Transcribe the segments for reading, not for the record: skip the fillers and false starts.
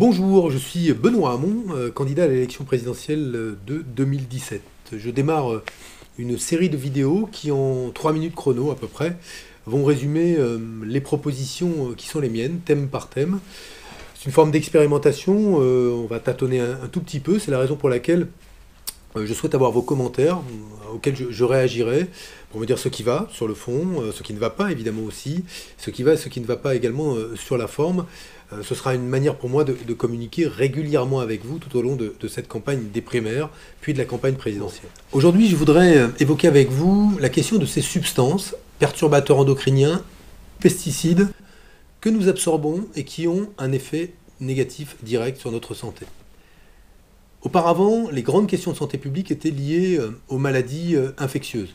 Bonjour, je suis Benoît Hamon, candidat à l'élection présidentielle de 2017. Je démarre une série de vidéos qui, en 3 minutes chrono à peu près, vont résumer les propositions qui sont les miennes, thème par thème. C'est une forme d'expérimentation, on va tâtonner un tout petit peu, c'est la raison pour laquelle je souhaite avoir vos commentaires auxquels je réagirai pour me dire ce qui va sur le fond, ce qui ne va pas évidemment aussi, ce qui va et ce qui ne va pas également sur la forme. Ce sera une manière pour moi de communiquer régulièrement avec vous tout au long de cette campagne des primaires, puis de la campagne présidentielle. Aujourd'hui, je voudrais évoquer avec vous la question de ces substances, perturbateurs endocriniens, pesticides, que nous absorbons et qui ont un effet négatif direct sur notre santé. Auparavant, les grandes questions de santé publique étaient liées aux maladies infectieuses.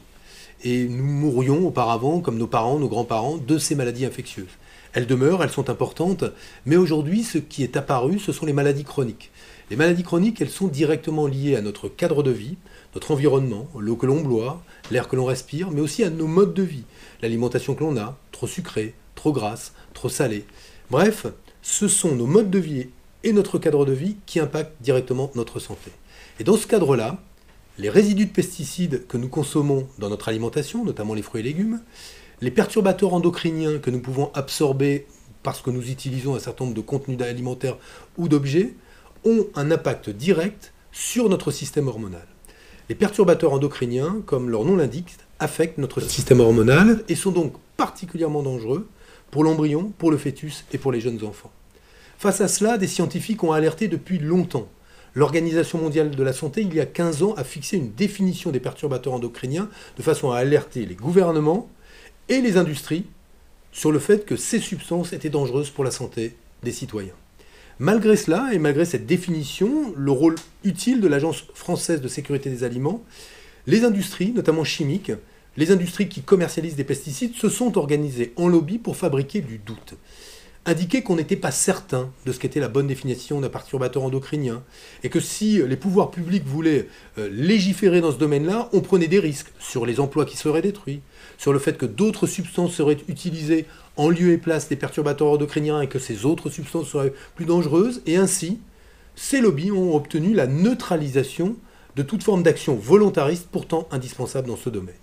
Et nous mourions auparavant, comme nos parents, nos grands-parents, de ces maladies infectieuses. Elles demeurent, elles sont importantes, mais aujourd'hui, ce qui est apparu, ce sont les maladies chroniques. Les maladies chroniques, elles sont directement liées à notre cadre de vie, notre environnement, l'eau que l'on boit, l'air que l'on respire, mais aussi à nos modes de vie, l'alimentation que l'on a, trop sucrée, trop grasse, trop salée. Bref, ce sont nos modes de vie et notre cadre de vie qui impactent directement notre santé. Et dans ce cadre-là, les résidus de pesticides que nous consommons dans notre alimentation, notamment les fruits et légumes, les perturbateurs endocriniens que nous pouvons absorber parce que nous utilisons un certain nombre de contenus alimentaires ou d'objets, ont un impact direct sur notre système hormonal. Les perturbateurs endocriniens, comme leur nom l'indique, affectent notre système hormonal et sont donc particulièrement dangereux pour l'embryon, pour le fœtus et pour les jeunes enfants. Face à cela, des scientifiques ont alerté depuis longtemps. L'Organisation mondiale de la santé, il y a 15 ans, a fixé une définition des perturbateurs endocriniens de façon à alerter les gouvernements et les industries sur le fait que ces substances étaient dangereuses pour la santé des citoyens. Malgré cela, et malgré cette définition, le rôle utile de l'Agence française de sécurité des aliments, les industries, notamment chimiques, les industries qui commercialisent des pesticides, se sont organisées en lobby pour fabriquer du doute. Indiquer qu'on n'était pas certain de ce qu'était la bonne définition d'un perturbateur endocrinien, et que si les pouvoirs publics voulaient légiférer dans ce domaine-là, on prenait des risques sur les emplois qui seraient détruits, sur le fait que d'autres substances seraient utilisées en lieu et place des perturbateurs endocriniens et que ces autres substances seraient plus dangereuses, et ainsi, ces lobbies ont obtenu la neutralisation de toute forme d'action volontariste pourtant indispensable dans ce domaine.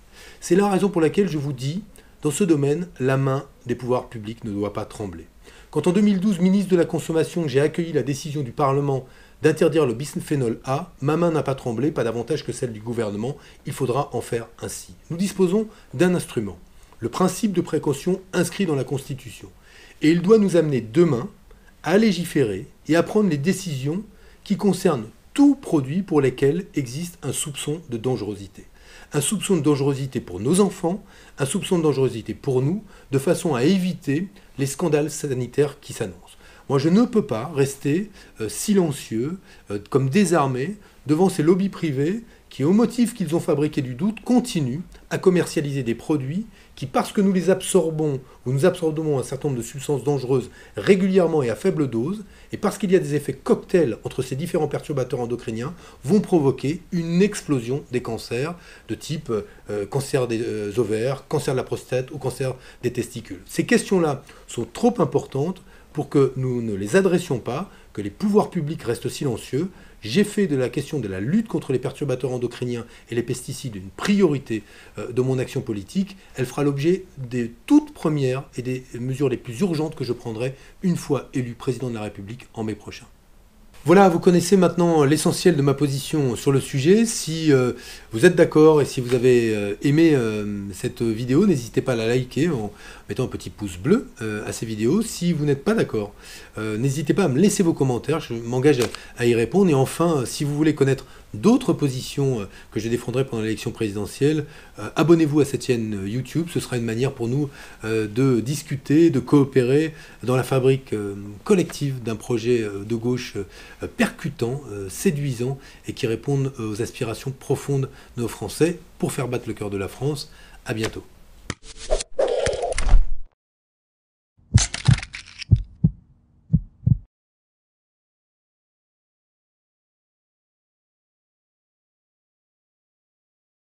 C'est la raison pour laquelle je vous dis, dans ce domaine, la main des pouvoirs publics ne doit pas trembler. Quand en 2012, ministre de la Consommation, j'ai accueilli la décision du Parlement d'interdire le bisphénol A, ma main n'a pas tremblé, pas davantage que celle du gouvernement, il faudra en faire ainsi. Nous disposons d'un instrument, le principe de précaution inscrit dans la Constitution. Et il doit nous amener demain à légiférer et à prendre les décisions qui concernent tout produit pour lesquels existe un soupçon de dangerosité. Un soupçon de dangerosité pour nos enfants, un soupçon de dangerosité pour nous, de façon à éviter les scandales sanitaires qui s'annoncent. Moi, je ne peux pas rester silencieux, comme désarmé, devant ces lobbies privés qui, au motif qu'ils ont fabriqué du doute, continuent à commercialiser des produits qui, parce que nous les absorbons, ou nous absorbons un certain nombre de substances dangereuses régulièrement et à faible dose, et parce qu'il y a des effets cocktails entre ces différents perturbateurs endocriniens, vont provoquer une explosion des cancers de type cancer des ovaires, cancer de la prostate ou cancer des testicules. Ces questions-là sont trop importantes pour que nous ne les adressions pas, que les pouvoirs publics restent silencieux. J'ai fait de la question de la lutte contre les perturbateurs endocriniens et les pesticides une priorité de mon action politique. Elle fera l'objet des toutes premières et des mesures les plus urgentes que je prendrai une fois élu président de la République en mai prochain. Voilà, vous connaissez maintenant l'essentiel de ma position sur le sujet. Si vous êtes d'accord et si vous avez aimé cette vidéo, n'hésitez pas à la liker en mettant un petit pouce bleu à ces vidéos. Si vous n'êtes pas d'accord, n'hésitez pas à me laisser vos commentaires, je m'engage à y répondre. Et enfin, si vous voulez connaître d'autres positions que je défendrai pendant l'élection présidentielle, abonnez-vous à cette chaîne YouTube. Ce sera une manière pour nous de discuter, de coopérer dans la fabrique collective d'un projet de gauche percutant, séduisant et qui répondent aux aspirations profondes de nos Français pour faire battre le cœur de la France. À bientôt.